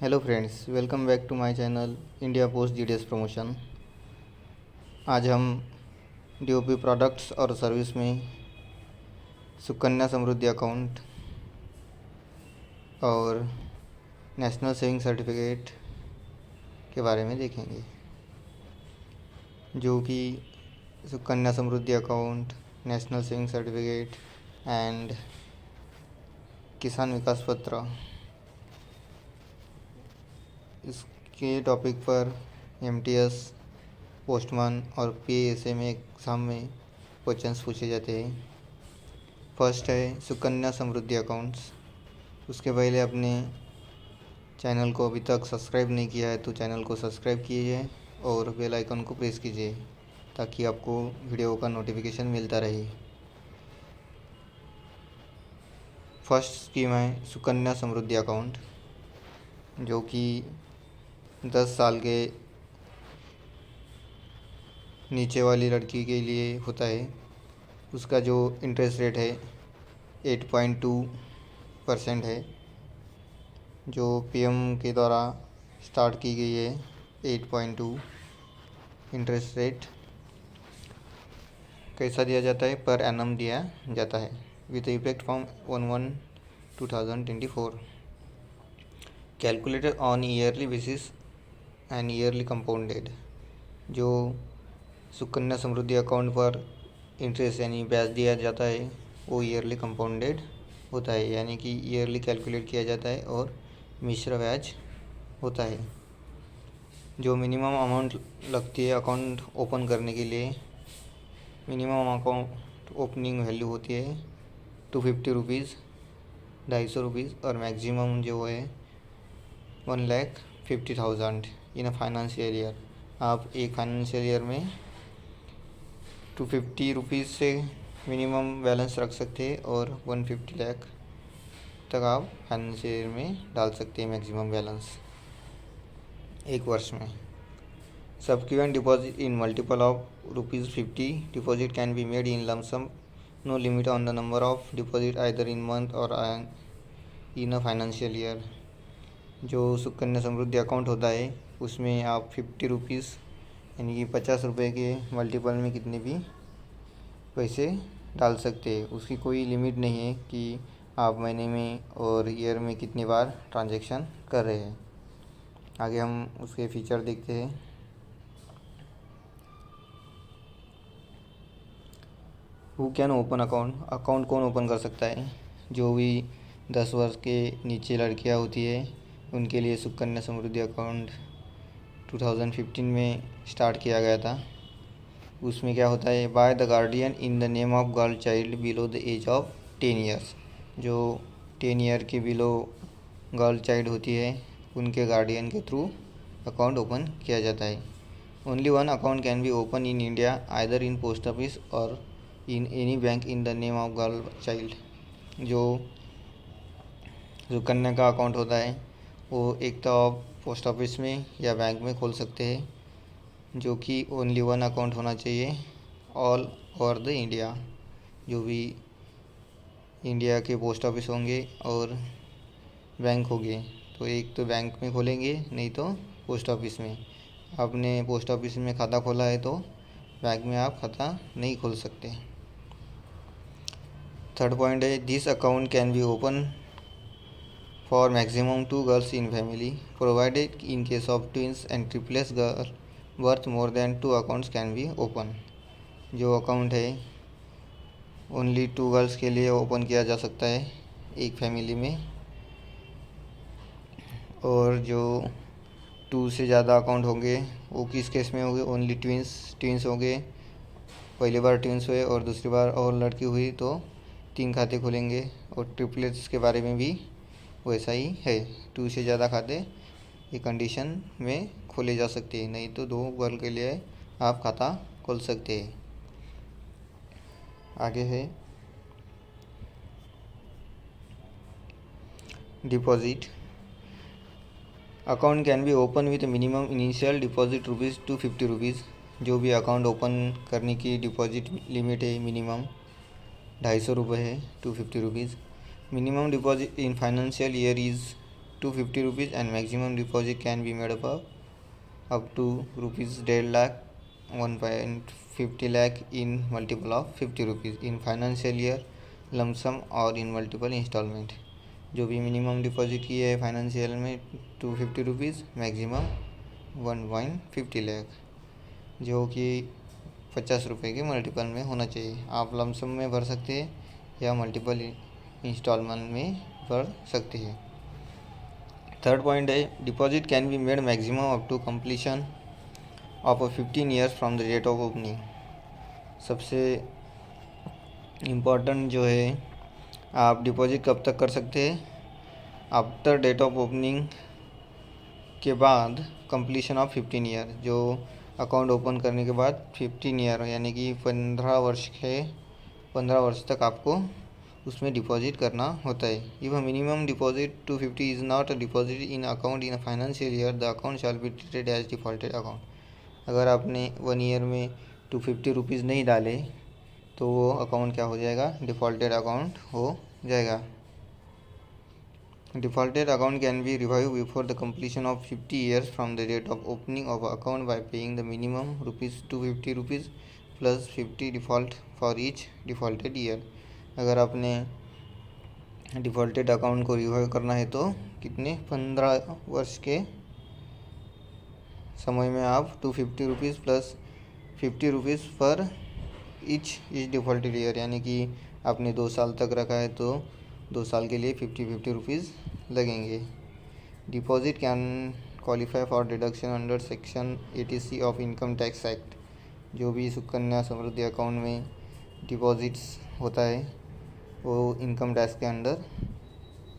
Hello friends, welcome back to my channel India post GDS promotion. आज हम DOP products और service में Sukanya Samriddhi account और नेशनल सेविंग सर्टिफिकेट के बारे में देखेंगे, जो कि Sukanya Samriddhi account, national saving certificate and Kisan Vikas Patra. इसके टॉपिक पर एमटीएस, पोस्टमैन और पीएसए में एग्ज़ाम में क्वेश्चंस पूछे जाते हैं। फर्स्ट है सुकन्या समृद्धि अकाउंट्स। उसके पहले अपने चैनल को अभी तक सब्सक्राइब नहीं किया है तो चैनल को सब्सक्राइब कीजिए और बेल आइकन को प्रेस कीजिए ताकि आपको वीडियो का नोटिफिकेशन मिलता रहे। फर्स्ट स्कीम है सुकन्या समृद्धि अकाउंट, जो कि 10 साल के नीचे वाली लड़की के लिए होता है। उसका जो इंटरेस्ट रेट है 8.2% है, जो पीएम के द्वारा स्टार्ट की गई है। 8.2 इंटरेस्ट रेट कैसा दिया जाता है? पर एनम दिया जाता है with effect from 1/1/2024, calculated on yearly basis and yearly compounded. जो सुकन्या समृद्धि अकाउंट पर इंटरेस्ट यानी ब्याज दिया जाता है वो ईयरली कंपाउंडेड होता है, यानी कि ईयरली कैलकुलेट किया जाता है और मिश्र ब्याज होता है। जो मिनिमम अमाउंट लगती है अकाउंट ओपन करने के लिए, मिनिमम अकाउंट ओपनिंग वैल्यू होती है 250 रुपीज़, 250 रुपीज़, और मैक्सिमम जो है 1,50,000 इन अ फाइनेंशियल ईयर। आप एक फाइनेंशियल ईयर में 250 रुपीज़ से मिनिमम बैलेंस रख सकते हैं और 150 लाख तक आप फाइनेंशियल ईयर में डाल सकते हैं मैक्सिमम बैलेंस एक वर्ष में। Subsequent deposit in multiple of ₹50 deposit can be made in lump sum. No limit on the number of deposit either in month or in a financial year. जो Sukanya Samriddhi account होता है उसमें आप 50 रुपीज़ यानी कि 50 रुपये के मल्टीपल में कितने भी पैसे डाल सकते हैं। उसकी कोई लिमिट नहीं है कि आप महीने में और ईयर में कितनी बार ट्रांजैक्शन कर रहे हैं। आगे हम उसके फीचर देखते हैं। Who can open account? Account कौन ओपन कर सकता है? जो भी 10 वर्ष के नीचे लड़कियां होती है उनके लिए सुकन्या समृद्धि अकाउंट 2015 में स्टार्ट किया गया था। उसमें क्या होता है? By the guardian in the name of girl child below the age of 10 years. जो 10 ईयर के बिलो गर्ल चाइल्ड होती है उनके गार्डियन के थ्रू अकाउंट ओपन किया जाता है। Only one account can be open in India either in post office और in any bank in the name of girl child. जो सुकन्या का अकाउंट होता है वो एक तो आप पोस्ट ऑफिस में या बैंक में खोल सकते हैं, जो कि ओनली वन अकाउंट होना चाहिए ऑल ओवर द इंडिया। जो भी इंडिया के पोस्ट ऑफिस होंगे और बैंक होंगे तो एक तो बैंक में खोलेंगे, नहीं तो पोस्ट ऑफिस में। आपने पोस्ट ऑफिस में खाता खोला है तो बैंक में आप खाता नहीं खोल सकते। थर्ड पॉइंट है this account can be open for maximum 2 girls in family provided in case of twins and triplets girl worth more than 2 accounts can be open. जो अकाउंट है ओनली 2 गर्ल्स के लिए ओपन किया जा सकता है एक फैमिली में, और जो 2 से ज़्यादा अकाउंट होंगे वो किस केस में होंगे? ओनली ट्विंस होंगे, पहली बार ट्विंस हुए और दूसरी बार और लड़की हुई तो 3 खाते खुलेंगे। और ट्रिपलेट्स के बारे में भी वैसा ही है, 2 से ज़्यादा खाते ये कंडीशन में खोले जा सकते हैं, नहीं तो 2 गर्ल के लिए आप खाता खोल सकते हैं। आगे है deposit. Account can be open with minimum initial deposit ₹250। जो भी अकाउंट ओपन करने की डिपॉजिट लिमिट है मिनिमम 250 रुपये है, ₹250। Minimum deposit in financial year is ₹250 and maximum deposit can be made up to ₹1.5 lakh 1.50 lakh in multiple of ₹50 in financial year lump sum और in multiple installment। जो भी minimum deposit किया है financial में ₹250, maximum 1.50 lakh, जो कि ₹50 के multiple में होना चाहिए। आप लमसम में भर सकते हैं या मल्टीपल इंस्टॉलमेंट में भर सकते हैं। थर्ड पॉइंट है deposit can be made maximum up to completion of 15 years from the date of opening. सबसे इम्पॉर्टेंट जो है, आप डिपॉजिट कब तक कर सकते हैं? आफ्टर डेट ऑफ ओपनिंग के बाद कंप्लीशन ऑफ 15 ईयर, जो अकाउंट ओपन करने के बाद 15 ईयर यानी कि 15 वर्ष तक आपको उसमें डिपॉजिट करना होता है। If a minimum deposit $250 is not a deposit in account in a financial year, the account shall be treated as defaulted account. अगर आपने 1 ईयर में ₹250 नहीं डाले तो वो अकाउंट क्या हो जाएगा? डिफ़ॉल्टेड अकाउंट हो जाएगा। Defaulted account can be revived before the completion of 50 years from the date of opening of account by paying the minimum ₹250 plus 50 default for each defaulted year। अगर आपने डिफ़ॉल्टेड अकाउंट को revive करना है तो कितने 15 वर्ष के समय में आप ₹250 प्लस ₹50 पर ईच डिफ़ॉल्टेड ईयर, यानी कि आपने 2 साल तक रखा है तो 2 साल के लिए ₹50 लगेंगे। Deposit can qualify for deduction under section 80C of income tax act. जो भी सुकन्या समृद्धि अकाउंट में डिपॉजिट्स होता है वो इनकम टैक्स के अंडर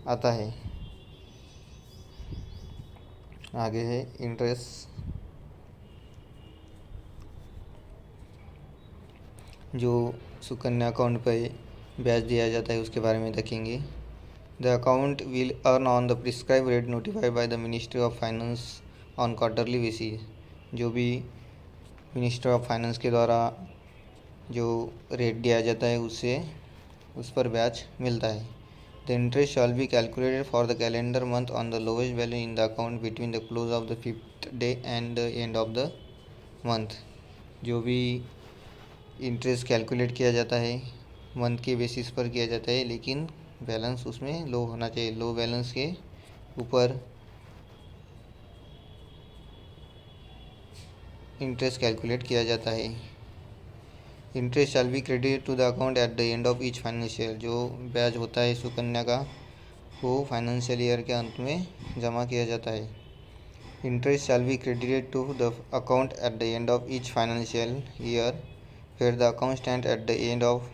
आता है। आगे है इंटरेस्ट। जो सुकन्या अकाउंट पर ब्याज दिया जाता है उसके बारे में देखेंगे। The account will earn on the prescribed rate notified by the Ministry of Finance on quarterly basis। जो भी मिनिस्टर ऑफ फाइनेंस के द्वारा जो रेट दिया जाता है उससे उस पर ब्याज मिलता है। The interest shall be calculated for the calendar month on the lowest value in the account between the close of the 5th day and the end of the month। जो भी इंटरेस्ट कैलकुलेट किया जाता है month के basis पर किया जाता है, लेकिन बैलेंस उसमें लो होना चाहिए। लो बैलेंस के ऊपर इंटरेस्ट कैलकुलेट किया जाता है। Interest shall be credit to the account at the end of each financial. जो ब्याज होता है सुकन्या का वो फाइनेंशियल ईयर के अंत में जमा किया जाता है। Interest shall be credited to the account at the end of each financial year where the account stand at the end of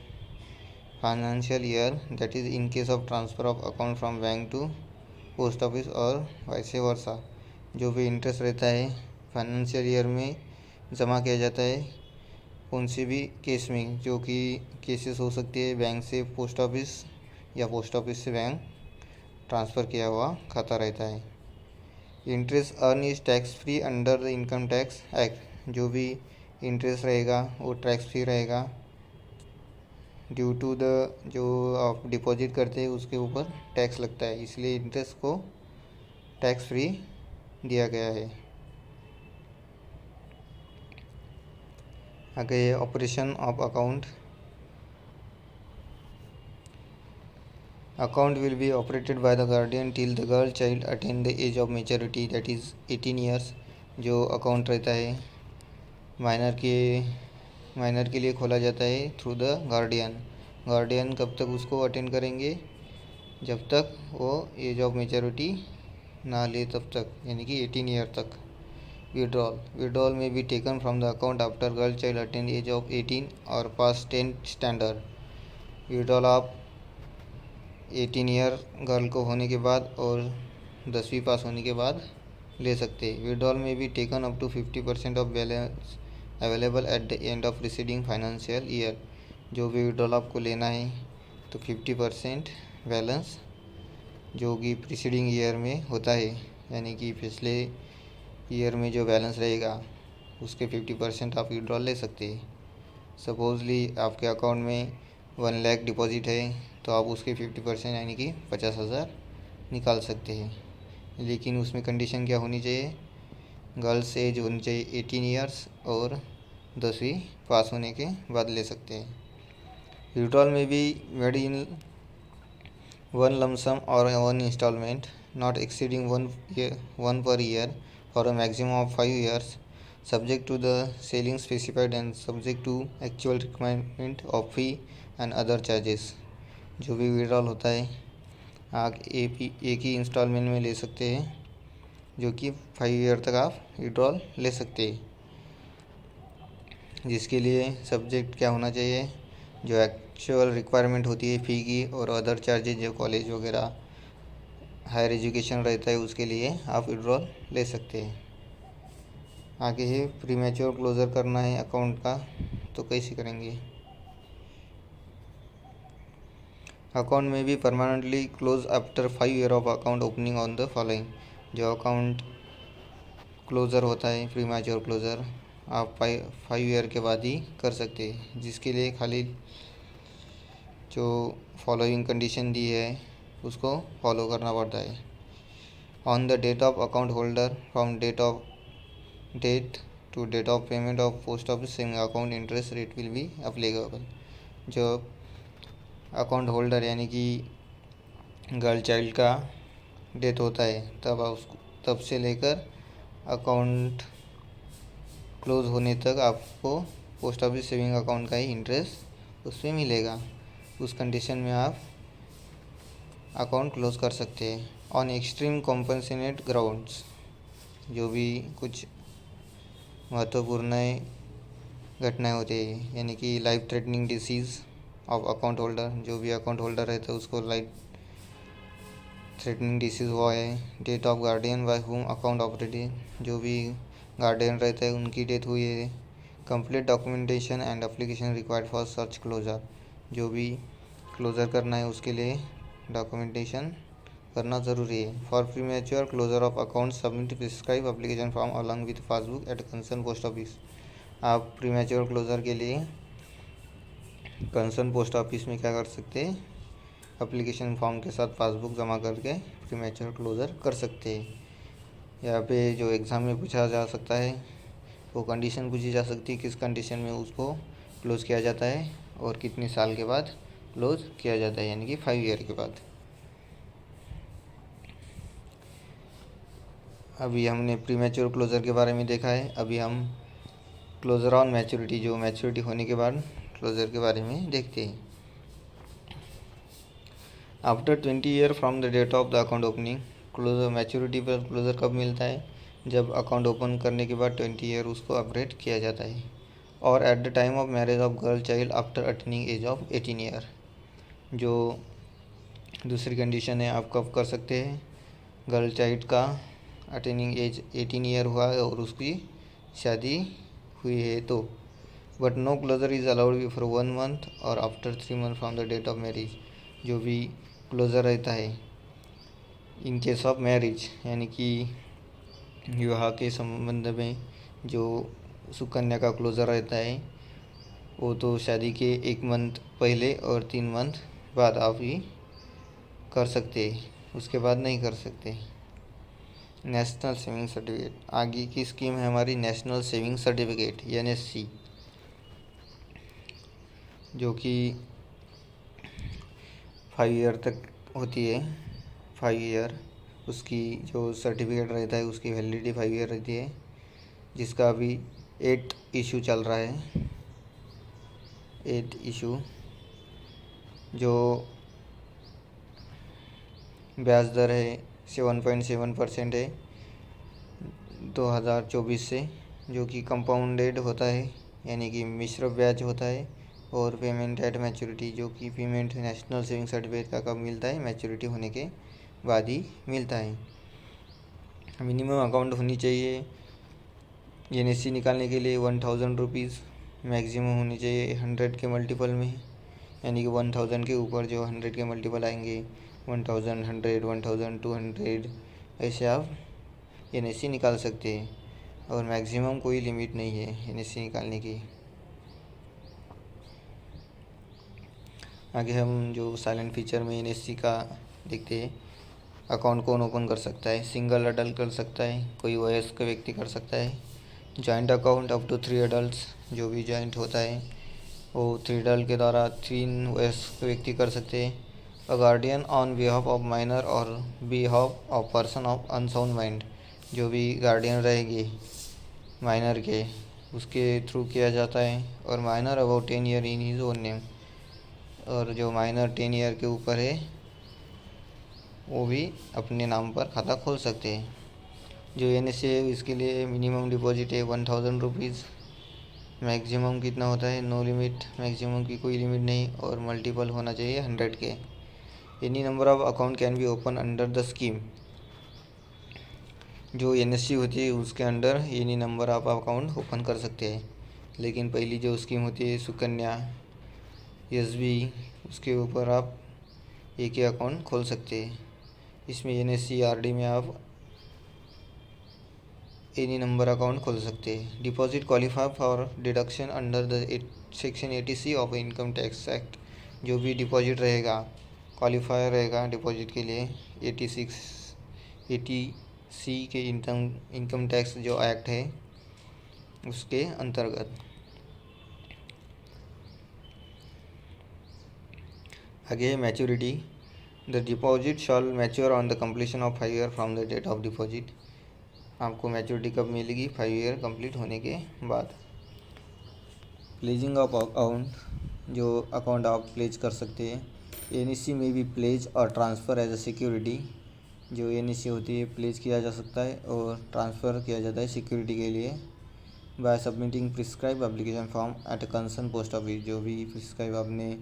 financial year, that is in case of transfer of account from bank to post office और vice versa. जो भी interest रहता है financial year में जमा किया जाता है कौन से भी केस में, जो कि केसेस हो सकती है बैंक से पोस्ट ऑफिस या पोस्ट ऑफिस से बैंक ट्रांसफ़र किया हुआ खाता रहता है। Interest earn is tax free under the income tax act. जो भी इंटरेस्ट रहेगा वो टैक्स फ्री रहेगा ड्यू टू द जो आप डिपॉजिट करते हैं उसके ऊपर टैक्स लगता है, इसलिए इंटरेस्ट को टैक्स फ्री दिया गया है। आगे operation of account. Account will be operated by the guardian till the girl child attain the age of maturity, that is 18 years. जो अकाउंट रहता है माइनर के लिए खोला जाता है थ्रू द गार्डियन। गार्डियन कब तक उसको अटेंड करेंगे? जब तक वो एज ऑफ मेच्योरिटी ना ले तब तक, यानी कि 18 ईयर तक। Withdrawal may be taken from the account after girl child attend age of 18 और पास 10th स्टैंडर्ड। विड्रॉल आप 18 ईयर गर्ल को होने के बाद और 10वीं पास होने के बाद ले सकते हैं। Withdrawal may be taken up to 50% of balance available at the end of preceding financial year. जो भी विड्रॉल आपको लेना है तो 50% बैलेंस जो कि प्रीसीडिंग ईयर में होता है, यानी कि पिछले ईयर में जो बैलेंस रहेगा उसके 50% आप विड्रॉल ले सकते हैं। सपोजली आपके अकाउंट में 1 लाख डिपॉजिट है तो आप उसके 50% यानी कि 50,000 निकाल सकते हैं। लेकिन उसमें कंडीशन क्या होनी चाहिए, गर्ल्स एज होनी चाहिए 18 ईयर्स और 10वीं पास होने के बाद ले सकते हैं। Withdrawal may be made in one lump sum और one instalment not exceeding one per year for a maximum of 5 years, subject to the selling specified and subject to actual requirement of fee and other charges। जो भी withdrawal होता है आप एक ही instalment में ले सकते हैं, जो कि 5 ईयर तक आप विड्रॉल ले सकते हैं, जिसके लिए सब्जेक्ट क्या होना चाहिए, जो एक्चुअल रिक्वायरमेंट होती है फ़ी की और अदर चार्जेज जो कॉलेज वगैरह हायर एजुकेशन रहता है उसके लिए आप विड्रॉल ले सकते हैं। आगे है प्रीमैच्योर क्लोज़र करना है अकाउंट का, तो कैसे करेंगे। अकाउंट में भी permanently close after 5 year of account opening on the following. जो अकाउंट क्लोज़र होता है प्रीमैच्योर क्लोज़र आप 5 ईयर के बाद ही कर सकते हैं, जिसके लिए खाली जो फॉलोइंग कंडीशन दी है उसको फॉलो करना पड़ता है। On the date of account holder from date to date of payment of post office saving account interest rate will be applicable. जो अकाउंट होल्डर यानी कि गर्ल चाइल्ड का डेथ होता है तब से लेकर अकाउंट क्लोज होने तक आपको पोस्ट ऑफिस सेविंग अकाउंट का ही इंटरेस्ट उसमें मिलेगा। उस कंडीशन में आप अकाउंट क्लोज कर सकते हैं। ऑन एक्सट्रीम कॉम्पनसेटेड ग्राउंड्स, जो भी कुछ महत्वपूर्ण घटनाएं होती है यानी कि life threatening disease of account holder, जो भी अकाउंट होल्डर रहता है उसको लाइफ थ्रेटनिंग डिसीज़ हुआ है। Death of guardian by whom account operating, जो भी गार्डियन रहता है उनकी डेथ हुई है। Complete documentation and application required for such closure, जो भी क्लोज़र करना है उसके लिए डॉक्यूमेंटेशन करना ज़रूरी है। For premature closure of account submit prescribe application form along with passbook at concern post office. आप प्रीमैच्योर क्लोजर के लिए कंसर्न पोस्ट ऑफिस में क्या कर सकते हैं, एप्लीकेशन फॉर्म के साथ पासबुक जमा करके प्रीमैच्योर क्लोज़र कर सकते हैं। यहाँ पे जो एग्ज़ाम में पूछा जा सकता है वो कंडीशन पूछी जा सकती है, किस कंडीशन में उसको क्लोज़ किया जाता है और कितने साल के बाद क्लोज़ किया जाता है, यानी कि 5 ईयर के बाद। अभी हमने प्रीमैच्योर क्लोज़र के बारे में देखा है, अभी हम क्लोज़र ऑन मैच्योरिटी, जो मैच्योरिटी होने के बाद क्लोज़र के बारे में देखते हैं। After 20 year from the date of the account opening, closure maturity पर क्लोज़र कब मिलता है, जब अकाउंट ओपन करने के बाद 20 ईयर उसको अपग्रेड किया जाता है। और at the time of marriage of girl child after attaining age of 18 year, जो दूसरी कंडीशन है आप कब कर सकते हैं, गर्ल चाइल्ड का अटेनिंग एज 18 ईयर हुआ है और उसकी शादी हुई है तो। But no closure is allowed before 1 month और after 3 month from the date of marriage. जो भी क्लोज़र रहता है इन केस ऑफ मैरिज, यानी कि विवाह के संबंध में जो सुकन्या का क्लोज़र रहता है वो तो शादी के 1 मंथ पहले और 3 मंथ बाद आप ही कर सकते, उसके बाद नहीं कर सकते। नेशनल सेविंग सर्टिफिकेट, आगे की स्कीम है हमारी नेशनल सेविंग सर्टिफिकेट NSC, जो कि 5 ईयर तक होती है। 5 ईयर उसकी जो सर्टिफिकेट रहता है उसकी वैलिडिटी 5 ईयर रहती है, जिसका अभी 8 इशू चल रहा है। 8 इशू जो ब्याज दर है 7.7% है 2024 से, जो कि कंपाउंडेड होता है यानी कि मिश्र ब्याज होता है। और पेमेंट एट मैच्योरिटी, जो कि पेमेंट नेशनल सेविंग सर्टिफिकेट का कब मिलता है, मैच्योरिटी होने के बाद ही मिलता है। मिनिमम अकाउंट होनी चाहिए NSC निकालने के लिए 1000 रुपीज़, मैक्सिमम होनी चाहिए 100 के मल्टीपल में, यानी कि 1000 के ऊपर जो 100 के मल्टीपल आएंगे 1000, 100, 1200 ऐसे आप NSC निकाल सकते हैं। और मैक्सिमम कोई लिमिट नहीं है NSC निकालने की। आगे हम जो साइलेंट फीचर में NSC का देखते हैं। अकाउंट कौन ओपन कर सकता है? सिंगल अडल्ट कर सकता है, कोई वयस्क व्यक्ति कर सकता है। Joint account up to 3 adults, जो भी जॉइंट होता है वो 3 अडल्ट के द्वारा 3 वयस्क व्यक्ति कर सकते हैं। A guardian on behalf of minor और behalf of person of unsound mind, जो भी गार्डियन रहेगी माइनर के उसके थ्रू किया जाता है। और minor about 10 year in his own name, और जो माइनर 10 ईयर के ऊपर है वो भी अपने नाम पर खाता खोल सकते हैं। जो NSC है इसके लिए मिनिमम डिपॉजिट है 1000 रुपीज़। मैक्सिमम कितना होता है? नो लिमिट, मैक्सिमम की कोई लिमिट नहीं, और मल्टीपल होना चाहिए 100 के। Any number of account can be open under the scheme. जो NSC होती है उसके under any number of account open कर सकते हैं। लेकिन पहली जो स्कीम होती है सुकन्या SB, उसके ऊपर आप एक ही अकाउंट खोल सकते हैं। इसमें NSC RD में आप एनी नंबर अकाउंट खोल सकते हैं। Deposit qualify for deduction under the section 80C of income tax act. जो भी डिपॉजिट रहेगा क्वालिफायर रहेगा डिपॉजिट के लिए 80C के इनकम टैक्स जो एक्ट है उसके अंतर्गत। आगे maturity. The deposit shall mature on the completion of 5 year from the date of deposit. आपको मैच्योरिटी कब मिलेगी? 5 ईयर कंप्लीट होने के बाद। प्लेजिंग ऑफ अकाउंट, जो अकाउंट आप प्लेज कर सकते हैं। NSC में भी प्लेज और ट्रांसफ़र एज अ सिक्योरिटी। जो NSC होती है प्लेज किया जा सकता है और ट्रांसफ़र किया जाता है सिक्योरिटी के लिए by submitting prescribe application form at concern post office. जो भी आपने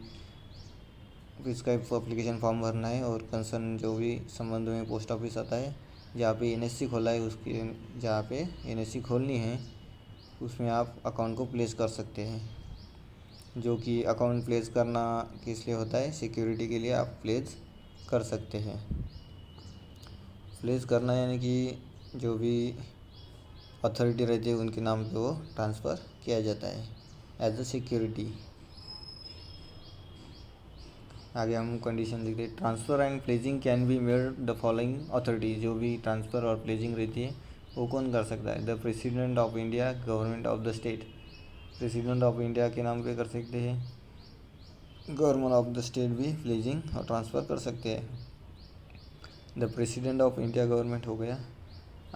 प्रिस्क्राइब एप्लीकेशन फॉर्म भरना है और कंसर्न जो भी संबंध में पोस्ट ऑफिस आता है जहाँ पे NSC खोला है उसकी जहाँ पे NSC खोलनी है उसमें आप अकाउंट को प्लेस कर सकते हैं। जो कि अकाउंट प्लेस करना किस लिए होता है? सिक्योरिटी के लिए आप प्लेस कर सकते हैं। प्लेस करना यानी कि जो भी अथॉरिटी रहती है उनके नाम पे वो ट्रांसफ़र किया जाता है एज अ सिक्योरिटी। आगे हम कंडीशन लिखते हैं। Transfer and pledging can be made the following authority. जो भी ट्रांसफ़र और प्लेजिंग रहती है वो कौन कर सकता है? The president of India, government of the state. President of India के नाम पे कर सकते हैं। गवर्नमेंट ऑफ द स्टेट भी प्लेजिंग और ट्रांसफ़र कर सकते हैं। The president of India government हो गया।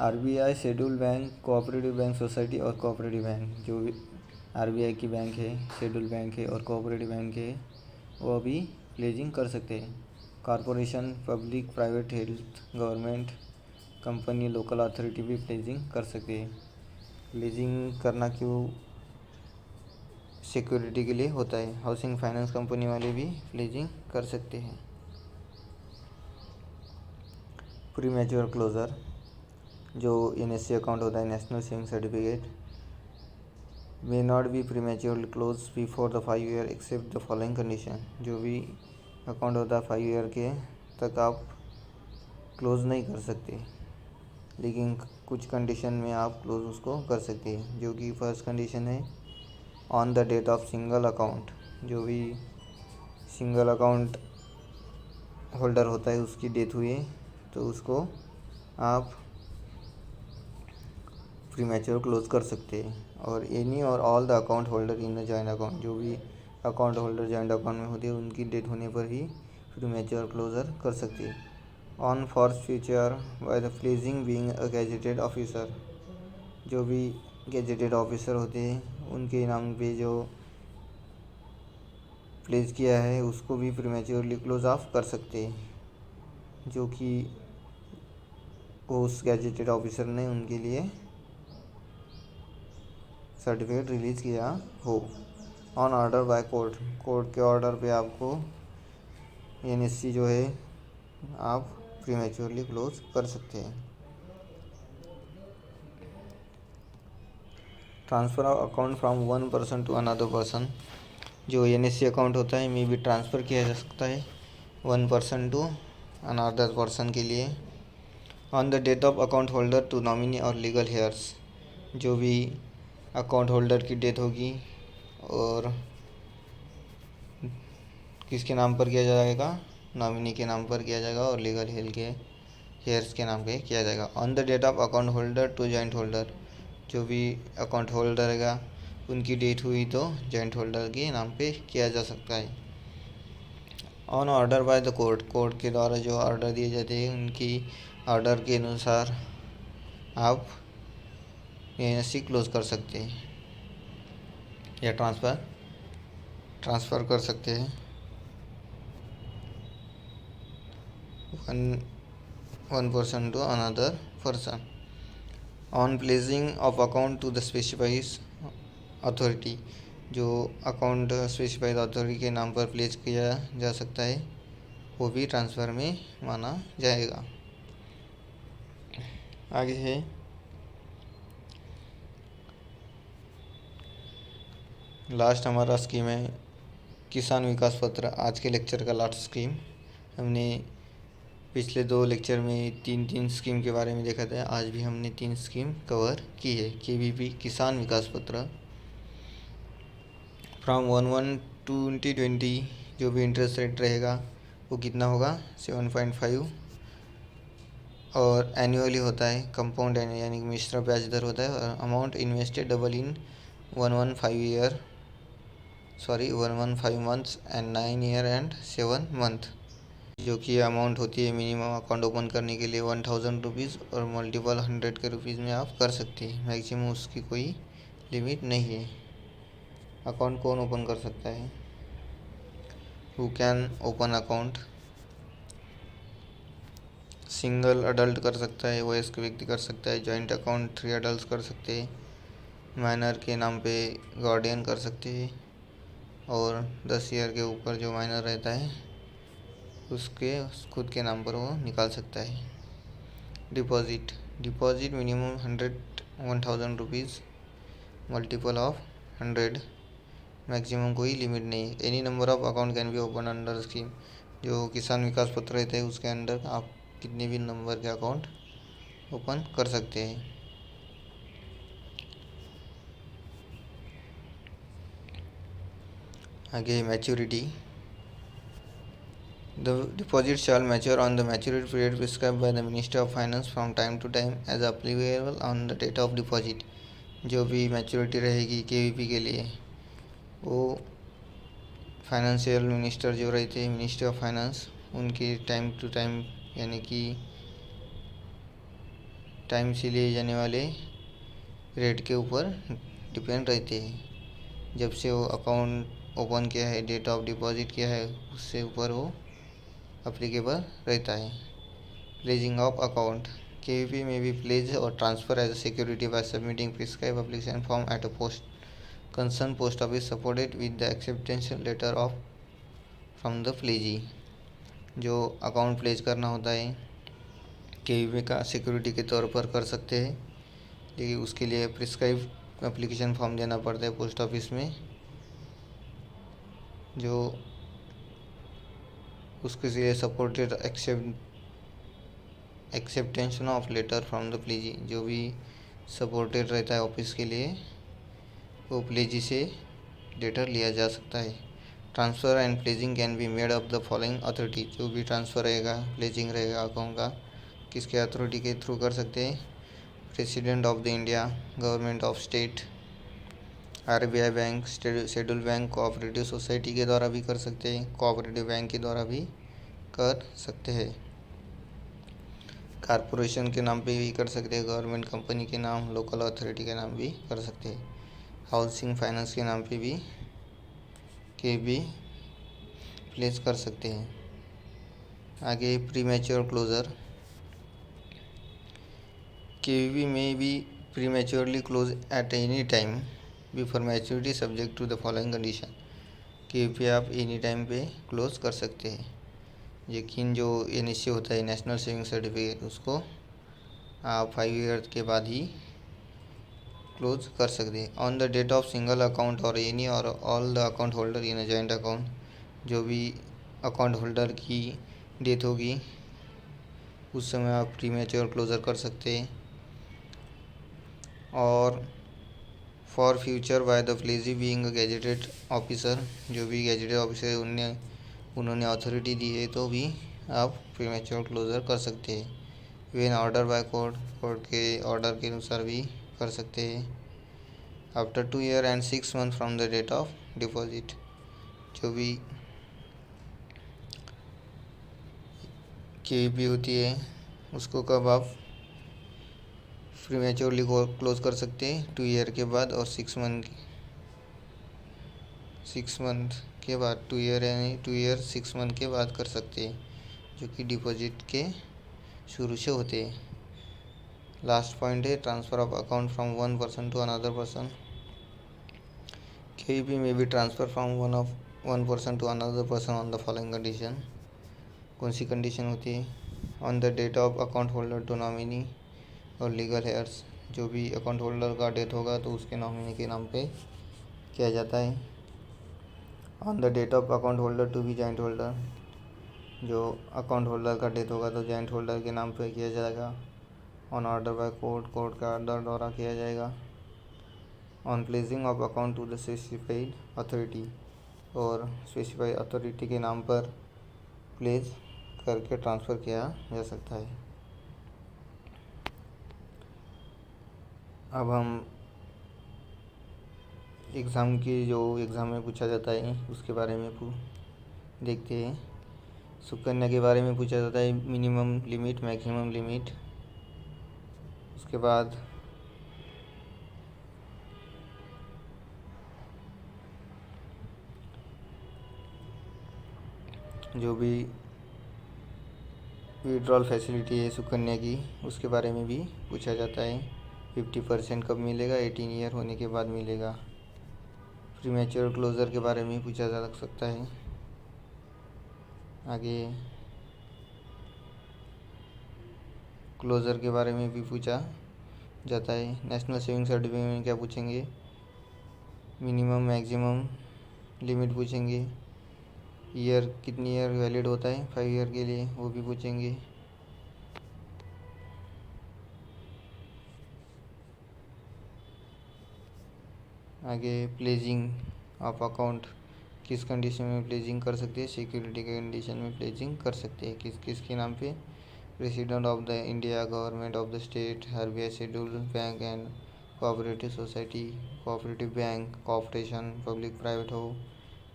RBI, schedule bank, cooperative bank society और कोऑपरेटिव बैंक। जो भी RBI की बैंक है, शेड्यूल बैंक है और कोऑपरेटिव बैंक है वो भी प्लेजिंग कर सकते हैं। Corporation, public private health, government company, local authority भी प्लेजिंग कर सकते हैं। प्लेजिंग करना क्यों? सिक्योरिटी के लिए होता है। हाउसिंग फाइनेंस कंपनी वाले भी प्लेजिंग कर सकते हैं। प्री मैच्योर क्लोजर, जो NSC अकाउंट होता है national saving certificate may not be prematurely close before the 5 year except the following condition. जो भी अकाउंट होता है 5 ईयर के तक आप क्लोज़ नहीं कर सकते, लेकिन कुछ कंडीशन में आप क्लोज़ उसको कर सकते हैं। जो कि फर्स्ट कंडीशन है on the date of single account. जो भी सिंगल अकाउंट होल्डर होता है उसकी डेथ हुई है तो उसको आप प्रीमैच्योर क्लोज कर सकते हैं। और एनी और all the account holder in the joint account. जो भी अकाउंट होल्डर जॉइंट अकाउंट में होती है उनकी डेथ होने पर ही प्रीमैच्योर क्लोजर कर सकते हैं। On for future by the pledging being a gazetted officer. जो भी गैजेटेड ऑफिसर होते हैं उनके नाम पे जो प्लेस किया है उसको भी प्रीमैच्योरली क्लोज ऑफ कर सकते हैं, जो कि उस गैजेटेड ऑफिसर ने उनके लिए सर्टिफिकेट रिलीज़ किया हो। On order by court, court के ऑर्डर पे आपको NSC जो है आप प्रीमैच्योरली क्लोज कर सकते हैं। Transfer of account from one person to another person. जो NSC अकाउंट होता है में भी ट्रांसफ़र किया जा सकता है one person to another person के लिए। On the death of account holder to nominee और लीगल हेयर्स। जो भी अकाउंट होल्डर की डेथ होगी और किसके नाम पर किया जाएगा? नॉमिनी के नाम पर किया जाएगा और लीगल हेयर के हेयर्स के नाम पे किया जाएगा। On the date of account holder to joint holder, जो भी अकाउंट होल्डर रहेगा उनकी डेट हुई तो जॉइंट होल्डर के नाम पे किया जा सकता है। On order by the court, court के द्वारा जो ऑर्डर दिए जाते हैं उनकी ऑर्डर के अनुसार आप एनएससी क्लोज कर सकते हैं या ट्रांसफ़र कर सकते हैं one person to another person. On placing of account to the specifies authority, जो अकाउंट स्पेसिफाइड अथॉरिटी के नाम पर प्लेस किया जा सकता है वो भी ट्रांसफ़र में माना जाएगा। आगे है लास्ट हमारा स्कीम है किसान विकास पत्र। आज के लेक्चर का लास्ट स्कीम, हमने पिछले 2 लेक्चर में 3 स्कीम के बारे में देखा था। आज भी हमने 3 स्कीम कवर की है। केवीपी किसान विकास पत्र फ्रॉम 1/1/2020 जो भी इंटरेस्ट रेट रहेगा वो कितना होगा 7.5 और एनुअली होता है। कंपाउंड यानी कि मिश्र ब्याज दर होता है। और amount invested double in 115 months and 9 year and 7 month, जो कि अमाउंट होती है मिनिमम अकाउंट ओपन करने के लिए 1000 रुपीज़ और मल्टीपल 100 के रुपीज़ में आप कर सकते हैं। मैक्सिमम उसकी कोई लिमिट नहीं है। अकाउंट कौन ओपन कर सकता है? Who can open account? Single adult कर सकता है, वयस्क व्यक्ति कर सकता है। जॉइंट अकाउंट 3 अडल्ट कर सकते हैं। माइनर के नाम पे गार्डियन कर सकते हैं और 10 ईयर के ऊपर जो माइनर रहता है उसके खुद के नाम पर वो निकाल सकता है। Deposit minimum 1000 rupees multiple of 100, maximum कोई लिमिट नहीं। Any number of account can be open under scheme, जो किसान विकास पत्र रहते हैं उसके अंडर आप कितने भी नंबर के अकाउंट ओपन कर सकते हैं। आगे maturity, the deposit shall mature on the maturity period prescribed by the minister of finance from time to time as applicable on the date of deposit. जो भी मैच्योरिटी रहेगी केवीपी के लिए वो फाइनेंशियल मिनिस्टर जो रहते हैं, मिनिस्टर ऑफ फाइनेंस, उनके टाइम टू टाइम यानी कि टाइम से लिए जाने वाले रेट के ऊपर डिपेंड रहते हैं। जब से वो अकाउंट ओपन किया है, डेट ऑफ डिपॉजिट किया है, उससे ऊपर वो अप्लीकेबल रहता है। प्लेजिंग ऑफ अकाउंट, केवीपी में भी प्लेज और transfer as a security by submitting prescribe application form at a concern post office supported with the acceptance letter of from the pledgee. जो अकाउंट प्लेज करना होता है KVP का security के तौर पर कर सकते हैं, लेकिन उसके लिए प्रिस्क्राइब एप्लीकेशन फॉर्म देना पड़ता है पोस्ट ऑफिस में, जो उसके लिए supported acceptance of letter from the pledgee. जो भी सपोर्टेड रहता है ऑफिस के लिए वो प्लेजी से लेटर लिया जा सकता है। Transfer and pledging can be made of the following authority. जो भी ट्रांसफ़र रहेगा, प्लेजिंग रहेगा अकाउंट का, किसके अथॉरिटी के थ्रू कर सकते हैं? President of the India, government of state, RBI bank, schedule bank, cooperative society के द्वारा भी कर सकते हैं, कोऑपरेटिव बैंक के द्वारा भी कर सकते हैं, कारपोरेशन के नाम पे भी कर सकते हैं, गवर्नमेंट कंपनी के नाम, लोकल अथॉरिटी के नाम भी कर सकते हैं, हाउसिंग फाइनेंस के नाम पे भी प्लेस कर सकते हैं। आगे प्रीमैच्योर क्लोजर, केवीपी में भी prematurely close at any time before maturity subject to the following condition. KVP आप एनी टाइम पे क्लोज कर सकते हैं, लेकिन जो एनएससी होता है नेशनल सेविंग सर्टिफिकेट, उसको आप 5 ईयर के बाद ही क्लोज कर सकते हैं। On the date of single account और एनी और all the account holder in a joint account, जो भी अकाउंट होल्डर की डेथ होगी उस समय आप प्रीमैच्योर क्लोजर कर सकते हैं। और for future by the pledgee being gazetted officer, जो भी गैजेटेड ऑफिसर उन्होंने अथॉरिटी दी है तो भी आप प्रीमैच्योर क्लोजर कर सकते हैं। When order by court, court के ऑर्डर के अनुसार भी कर सकते हैं। After 2 year and 6 month from the date of deposit, जो भी KVP होती है उसको कब आप प्रीमेच्योरली क्लोज कर सकते हैं, 2 ईयर के बाद और 6 मंथ के बाद, 2 ईयर यानी 2 ईयर 6 मंथ के बाद कर सकते हैं, जो कि डिपॉजिट के शुरू से होते हैं। लास्ट पॉइंट है transfer of account from one person to another person. KVP में भी transfer from one person to another person on the following condition. कौन सी कंडीशन होती है? On the date of account holder to nominee और legal heirs, जो भी account holder का डेथ होगा तो उसके नॉमिनी के नाम पे किया जाता है। On the date of account holder to be joint holder, जो अकाउंट होल्डर का डेथ होगा तो जॉइंट होल्डर के नाम पे किया जाएगा। On order by court, court का ऑर्डर द्वारा किया जाएगा। On placing of account to the specified authority, और स्पेसिफाइड अथॉरिटी के नाम पर प्लेस करके ट्रांसफ़र किया जा सकता है। अब हम एग्ज़ाम में पूछा जाता है उसके बारे में देखते हैं। सुकन्या के बारे में पूछा जाता है, मिनिमम लिमिट, मैक्सिमम लिमिट। उसके बाद जो भी विड्रॉल फैसिलिटी है सुकन्या की, उसके बारे में भी पूछा जाता है। 50% कब मिलेगा? 18 ईयर होने के बाद मिलेगा। प्रीमेच्योर क्लोज़र के बारे में पूछा जा सकता है। आगे क्लोज़र के बारे में भी पूछा जाता है। नेशनल सेविंग सर्टिफिकेट में क्या पूछेंगे? मिनिमम मैक्सिमम लिमिट पूछेंगे। ईयर कितनी ईयर वैलिड होता है? 5 ईयर के लिए, वो भी पूछेंगे। आगे प्लेजिंग ऑफ अकाउंट, किस कंडीशन में प्लेजिंग कर सकते हैं? सिक्योरिटी के कंडीशन में प्लेजिंग कर सकते हैं। किस के नाम पे? President of the India, government of the state, RBI scheduled bank and cooperative society, cooperative bank, corporation, public private हो,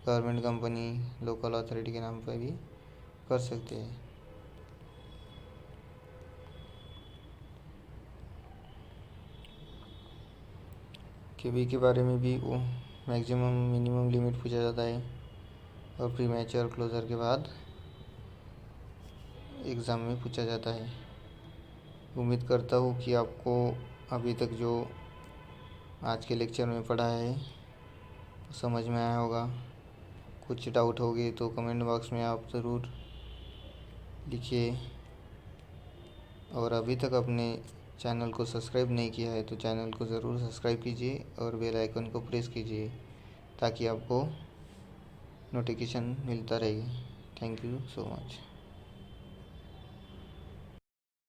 गवर्नमेंट कंपनी, लोकल अथॉरिटी के नाम पर भी कर सकते हैं। KVP के बारे में भी वो मैक्सिमम मिनिमम लिमिट पूछा जाता है, और प्रीमेच्योर क्लोज़र के बाद एग्ज़ाम में पूछा जाता है। उम्मीद करता हूँ कि आपको अभी तक जो आज के लेक्चर में पढ़ा है समझ में आया होगा। कुछ डाउट होगी तो कमेंट बॉक्स में आप ज़रूर लिखिए, और अभी तक अपने चैनल को सब्सक्राइब नहीं किया है तो चैनल को ज़रूर सब्सक्राइब कीजिए और बेल आइकन को प्रेस कीजिए, ताकि आपको नोटिफिकेशन मिलता रहे। Thank you so much.